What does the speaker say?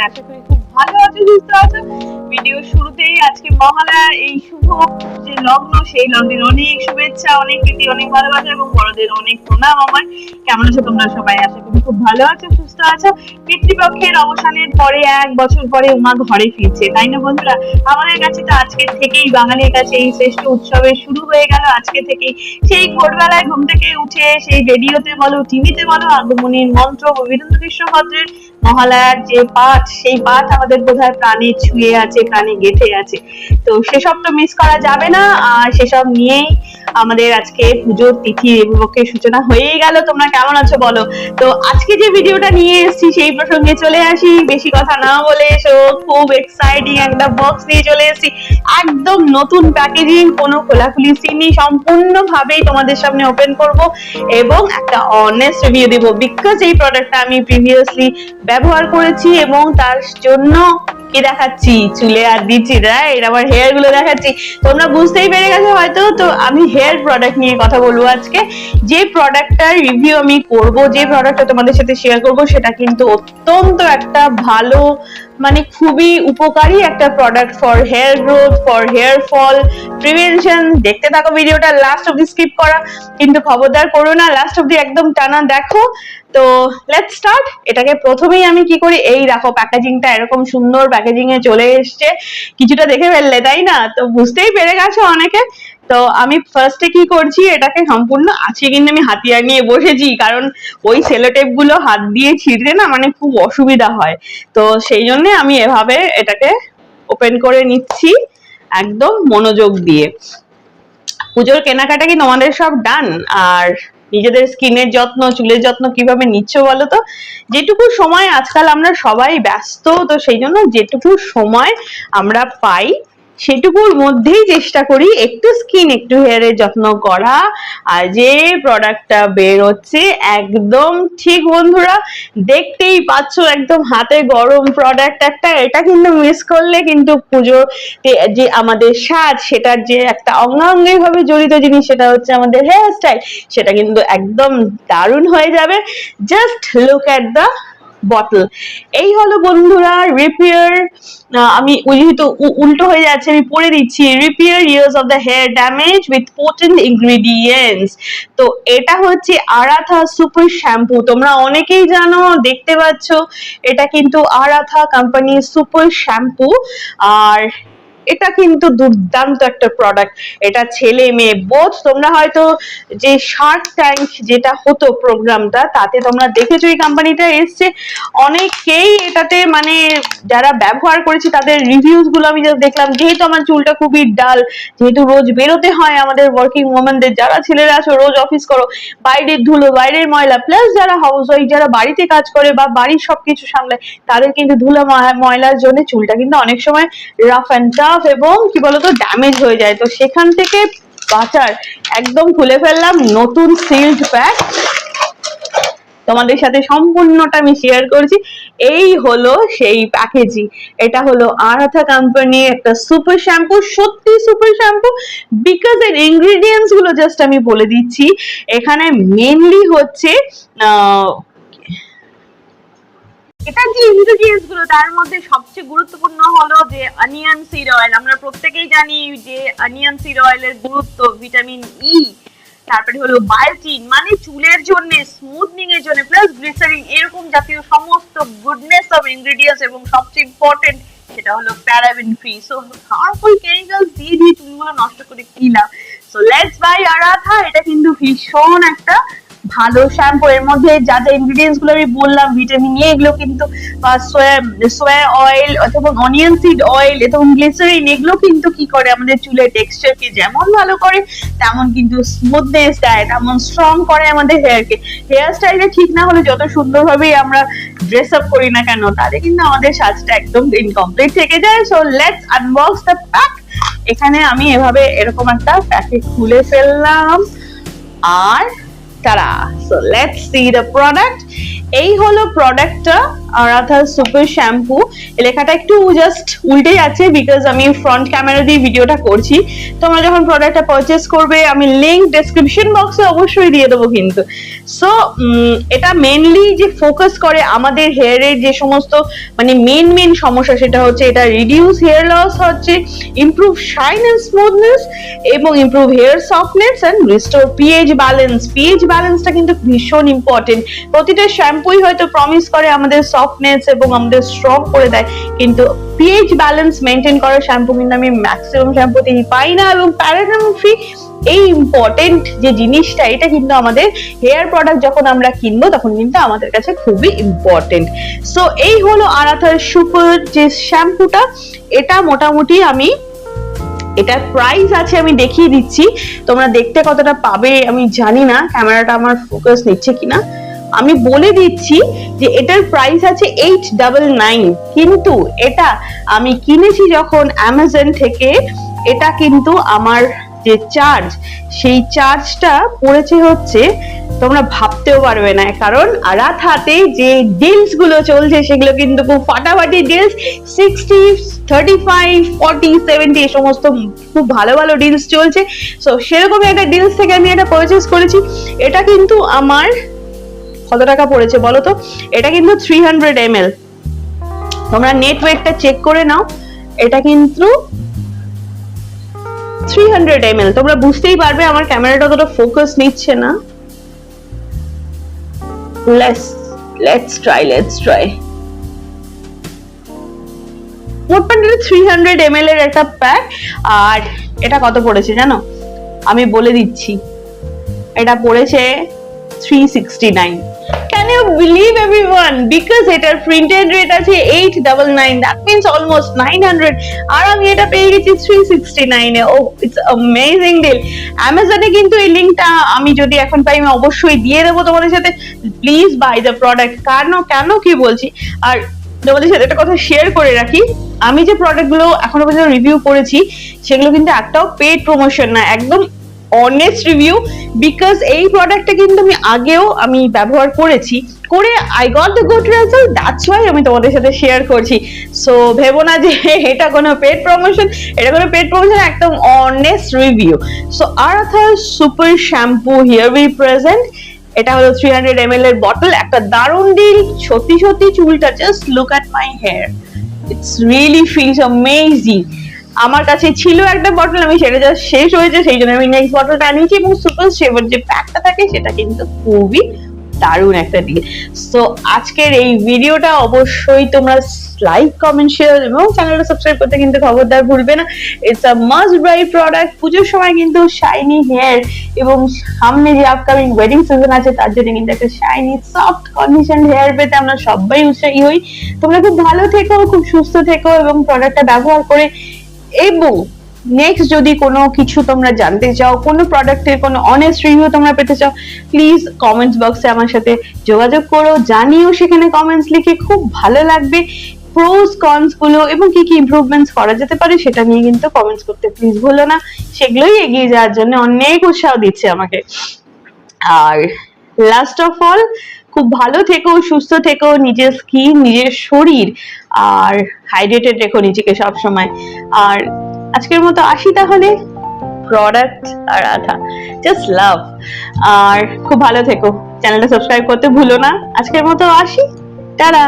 আশা করি খুব ভালো আছো, সুস্থ আছো। ভিডিও শুরুতেই আজকে মহালয়ার এই শুভ যে লগ্ন, সেই লগ্নের অনেক শুভেচ্ছা, অনেক প্রীতি, অনেক ভালোবাসা এবং বড়দের অনেক প্রণাম আমার। কেমন আছো তোমরা সবাই? আশা করি খুব ভালো আছো, সুস্থ আছো। পিতৃপক্ষের অবসানের পরে 1 বছর পরে উমা ঘরে ফিরছে, তাই না বন্ধুরা? আমাদের কাছে তো আজকে থেকেই, বাঙালির কাছে এই শ্রেষ্ঠ উৎসবের শুরু হয়ে গেল আজকে থেকেই। সেই ভোরবেলায় ঘুম থেকে উঠে সেই রেডিওতে বলো, টিভিতে বলো, আগমনীর মন্ত্র বীরেন্দ্র কৃষ্ণ ভদ্রের মহালয়ার যে পাঠ, সেই পাঠ আমাদের বোধহয় প্রাণে ছুঁয়ে আছে, প্রাণে গেঁথে আছে। তো সেসব তো মিস করা যাবে না। আর সেসব নিয়েই আমাদের আজকে পুজোর তিথি পক্ষে সূচনা হয়েই গেল। তোমরা কেমন আছো বলো? তো আজকে যে ভিডিওটা নিয়ে এসেছি সেই প্রসঙ্গে চলে আসি, বেশি কথা না বলে। সো খুব এক্সাইটিং একটা বক্স নিয়ে চলে এসেছি, একদম নতুন প্যাকেজিং, কোনো খোলাখুলি সিন নেই, সম্পূর্ণভাবেই তোমাদের সামনে ওপেন করব এবং একটা অনেস্ট রিভিউ দেব। বিকজ এই প্রোডাক্টটা আমি প্রিভিয়াসলি ব্যবহার করেছি এবং তার জন্য কি দেখাচ্ছি, চুলে আর দিচ্ছি, রাইট? আমার হেয়ার গুলো দেখাচ্ছি, তোমরা বুঝতেই পেরে গেছো হয়তো। তো আমি হেয়ার প্রোডাক্ট নিয়ে কথা বলবো আজকে। যে প্রোডাক্টটার রিভিউ আমি করব, যে প্রোডাক্টটা তোমাদের সাথে শেয়ার করব, সেটা কিন্তু অত্যন্ত একটা ভালো, মানে খুবই উপকারী একটা product for hair growth, for hair fall prevention. দেখতে থাকো ভিডিওটা, লাস্ট অব্দি স্কিপ করা কিন্তু খবরদার করো না, লাস্ট অব্দি একদম টানা দেখো। তো লেটস স্টার্ট। এটাকে প্রথমেই আমি কি করি, এই দেখো প্যাকেজিংটা এরকম সুন্দর প্যাকেজিং এ চলে এসছে, কিছুটা দেখে ফেললে তাই না? তো বুঝতেই পেরে গেছো অনেকে। তো আমি ফার্স্টে কি করছি, এটাকে সম্পূর্ণ আজকে কিন্তু আমি হাতিয়ার নিয়ে বসেছি, কারণ ওই সেলোটেপ গুলো হাত দিয়ে ছিঁড়তে না মানে খুব অসুবিধা হয়। তো সেই জন্য আমি এভাবে এটাকে ওপেন করে নিচ্ছি একদম মনোযোগ দিয়ে। পুজোর কেনাকাটা কি তোমাদের সব ডান? আর নিজেদের স্কিনের যত্ন, চুলের যত্ন কিভাবে নিচ্ছ বলো তো? যেটুকু সময়, আজকাল আমরা সবাই ব্যস্ত, তো সেই জন্য যেটুকু সময় আমরা পাই সেটুকুর মধ্যেই চেষ্টা করি একটু স্কিন, একটু হেয়ারের যত্ন করা। আর যে প্রোডাক্টটা বের হচ্ছে একদম ঠিক বন্ধুরা, দেখতেই পাচ্ছ একদম হাতে গরম প্রোডাক্ট একটা। এটা কিন্তু মিস করলে কিন্তু পুজোর যে আমাদের সাজ, সেটার যে একটা অঙ্গাঙ্গি ভাবে জড়িত জিনিস, সেটা হচ্ছে আমাদের হেয়ার স্টাইল, সেটা কিন্তু একদম দারুণ হয়ে যাবে। Just look at the bottle. এই হলো বন্ধুরা রিপেয়ার, আমি যেহেতু উল্টো হয়ে যাচ্ছে আমি পড়ে দিচ্ছি, repair years of the hair damage with potent ingredients. তো এটা হচ্ছে আরাথা সুপার শ্যাম্পু। তোমরা অনেকেই জানো, দেখতে পাচ্ছ, এটা কিন্তু আরাথা কোম্পানির সুপার শ্যাম্পু। আর এটা কিন্তু দুর্দান্ত একটা প্রোডাক্ট। এটা ছেলে মেয়ে বোথ। তোমরা হয়তো যে শার্ক ট্যাঙ্ক যেটা হতো প্রোগ্রামটা, তাতে তোমরা দেখেছো এই কোম্পানিটা এসছে। অনেকেই এটাতে মানে যারা ব্যবহার করেছে তাদের রিভিউজ গুলো আমি দেখলাম। যেহেতু আমার চুলটা খুবই ডাল, যেহেতু রোজ বেরোতে হয় আমাদের ওয়ার্কিং ওমেনদের, যারা ছেলেরা আছো রোজ অফিস করো, বাইরের ধুলো, বাইরের ময়লা, প্লাস যারা হাউস ওয়াইফ, যারা বাড়িতে কাজ করে বা বাড়ির সবকিছু সামলায়, তাদের কিন্তু ধুলো ময়লার জন্য চুলটা কিন্তু অনেক সময় রাফ অ্যান্ড টাফ এবং কি বলতো ড্যামেজ হয়ে যায়। তো সেখান থেকে বাঁচার একদম খুলে ফেললাম নতুন সিল্ড প্যাক, তোমাদের সাথে সম্পূর্ণটা আমি শেয়ার করছি। এই হলো সেই প্যাকেজিং। এটা হলো আরাথা কোম্পানির একটা সুপার শ্যাম্পু, সত্যি সুপার শ্যাম্পু। বিকজ এর ইনগ্রেডিয়েন্টস গুলো জাস্ট আমি বলে দিচ্ছি। এখানে মেনলি হচ্ছে এটা যে ইনগ্রেডিয়েন্টস গুলো, তার মধ্যে সবচেয়ে গুরুত্বপূর্ণ হলো যে অনিয়ন সিড অয়েল। আমরা প্রত্যেকেই জানি যে অনিয়ন সিড অয়েলের গুরুত্ব, ভিটামিন ই। তারপরে হলো বায়োটিন, মানে চুলের জন্য, স্মুথনিং এর জন্য, প্লাস গ্লিসারিন, এরকম জাতীয় সমস্ত গুডনেস অফ ইনগ্রেডিয়েন্টস। এবং সবচেয়ে ইম্পর্টেন্ট সেটা হলো paraben free. So harmful chemicals দিয়ে চুলগুলো নষ্ট করে কি লাভ? সো লেটস বাই আরাথা। এটা কিন্তু ভীষণ একটা ভালো শ্যাম্পু। এর মধ্যে যা যা ইনগ্রেডিয়েন্টস গুলো আমি বললাম, ভিটামিন এ, এগুলো কিন্তু সোয়া অয়েল অথবা অনিয়ন সিড অয়েল এবং গ্লিসারিন, এগুলো কিন্তু কি করে আমাদের চুলের টেক্সচারকে যেমন ভালো করে, তেমন কিন্তু স্মুথনেস দেয়, তেমন স্ট্রং করে আমাদের হেয়ারকে। হেয়ার স্টাইলে ঠিক না হলে যত সুন্দরভাবেই আমরা ড্রেস আপ করি না কেন, তাতে কিন্তু আমাদের সাজটা একদম ইনকমপ্লিট থেকে যায়। So let's unbox the pack. এখানে আমি এভাবে এরকম একটা প্যাকেট খুলে ফেললাম, আর তারা। So let's see the product. এই হলো প্রোডাক্টটা। আরাথা সুপার শ্যাম্পু। লেখাটা একটু জাস্ট উল্টে যাচ্ছে বিকজ আমি ফ্রন্ট ক্যামেরা দিয়ে ভিডিওটা করছি। তোমরা যখন প্রোডাক্টটা পারচেস করবে আমি লিংক ডেসক্রিপশন বক্সে অবশ্যই দিয়ে দেবো কিন্তু। সো এটা মেনলি যে ফোকাস করে আমাদের হেয়ারের যে সমস্ত মানে মেন সমস্যা, সেটা হচ্ছে এটা রিডিউস হেয়ার লস হচ্ছে, ইমপ্রুভ শাইন এন্ড স্মুথনেস এবং improve hair softness and restore pH balance. PH ব্যালেন্সটা কিন্তু ভীষণ ইম্পর্টেন্ট। প্রতিটা শ্যাম্পুই হয়তো প্রমিস করে আমাদের সফটনেস এবং আমাদের স্ট্রং করে দেয়, কিন্তু পিএইচ ব্যালেন্স মেনটেন করার শ্যাম্পু কিন্তু আমি ম্যাক্সিমাম শ্যাম্পুতেই পাই না। এবং প্যারাবেন ফ্রি এই ইম্পর্টেন্ট যে জিনিসটা, এটা কিন্তু আমাদের হেয়ার প্রোডাক্ট যখন আমরা কিনবো তখন কিন্তু আমাদের কাছে খুবই ইম্পর্টেন্ট। সো এই হলো আরাথার সুপার যে শ্যাম্পুটা। এটা মোটামুটি আমি এটার প্রাইস আছে আমি দেখিয়ে দিচ্ছি, তোমরা দেখতে কতটা পাবে আমি জানি না, ক্যামেরাটা আমার ফোকাস নিচ্ছে কিনা। আমি বলে দিচ্ছি যে এটার প্রাইস আছে 899, কিন্তু এটা আমি কিনেছি যখন অ্যামাজন থেকে, এটা কিন্তু আমার যে চার্জ, সেই চার্জটা পড়েছে হচ্ছে তোমরা ভাবতেও পারবে না। কারণ আরাথাতে যে ডিলস গুলো চলছে সেগুলো কিন্তু খুব ফাটাফাটি ডিলস, 60, 35, 40, 70 এই সমস্ত খুব ভালো ভালো ডিলস চলছে। সো সেরকমই একটা ডিলস থেকে আমি এটা পারচেস করেছি। এটা কিন্তু আমার কত টাকা পড়েছে বলো তো? এটা কিন্তু 300 ml। তোমরা নেট ওয়েটটা চেক করে নাও, এটা কিন্তু 300 ml। তোমরা বুঝতেই পারবে আমার ক্যামেরাটা অতটা ফোকাস নিচ্ছে না। let's try মোটমাট 300 ml এর একটা প্যাক। আর এটা কত পড়েছে জানো? আমি বলে দিচ্ছি, এটা পড়েছে 369। Can you believe everyone? Because এটার printed rate আছে 899, that means almost 900, আর আমি এটা পেয়ে গেছি 369 এ। Oh, it's amazing deal. Amazon এ কিন্তু এই লিংকটা আমি যদি এখন পাই আমি অবশ্যই দিয়ে দেবো তোমাদের সাথে। Please buy the product. কেন কি বলছি, আর তোমাদের সাথে একটা কথা শেয়ার করে রাখি, আমি যে প্রোডাক্টগুলো এখনো পর্যন্ত রিভিউ করেছি সেগুলো কিন্তু একটাও পেড প্রমোশন না, একদম অনেস্ট রিভিউ। বিকজ এই প্রোডাক্টটা কিন্তু আমি আগেও ব্যবহার করেছি, করে I got the good result, that's why আমি তোমাদের সাথে শেয়ার করছি। সো ভেবো না যে এটা কোনো পেড প্রমোশন, একদম অনেস্ট রিভিউ। সো আরাথা super shampoo here we present. এটা হলো 300 ml এর বটল, একটা দারুণ ডিল। সত্যি চুলটা just look at my hair, it's really feels amazing. আমার কাছে ছিল একটা বটল, আমি সেটা জাস্ট শেষ হয়েছে, সেই জন্য আমি নেক্সট বটলটা আনিয়েছি। এবং সুপার সেভার যে প্যাকটা থাকে সেটা কিন্তু খুবই দারুণ একটা ডিল। সো আজকের এই ভিডিওটা অবশ্যই তোমরা লাইক, কমেন্ট, শেয়ার এবং চ্যানেলটা সাবস্ক্রাইব করতে কিন্তু খবরদার ভুলবে না। It's a must by product. পুজোর সময় কিন্তু শাইনি হেয়ার এবং সামনে যে আপকামিং ওয়েডিং সিজন আছে তার জন্য কিন্তু একটা শাইনি সফট কন্ডিশন হেয়ার পেতে আমরা সবাই উৎসাহী হই। তোমরা খুব ভালো থেকো, খুব সুস্থ থেকো এবং প্রোডাক্টটা ব্যবহার করে। এবং নেক্সট যদি কোনো কিছু তোমরা জানতে চাও, কোনো প্রোডাক্টের কোনো অনেস্ট রিভিউ তোমরা পেতে চাও, প্লিজ কমেন্টস বক্সে আমার সাথে যোগাযোগ করো, জানিও সেখানে কমেন্টস লিখে। খুব ভালো লাগবে প্রোস কনস গুলো এবং কি ইমপ্রুভমেন্টস করা যেতে পারে সেটা নিয়ে কিন্তু কমেন্টস করতে প্লিজ ভুলো না। সেগুলোই এগিয়ে যাওয়ার জন্য অনেক উৎসাহ দিচ্ছে আমাকে। আর লাস্ট অফ অল, খুব ভালো থেকো, সুস্থ থেকো, নিজের স্কিন, নিজের শরীর আর হাইড্রেটেড রেখো নিজেকে সব সময়। আর আজকের মতো আসি তাহলে। Product আরাথা, just love. আর খুব ভালো থেকো, চ্যানেলটা সাবস্ক্রাইব করতে ভুলো না। আজকের মতো আসি, টাটা।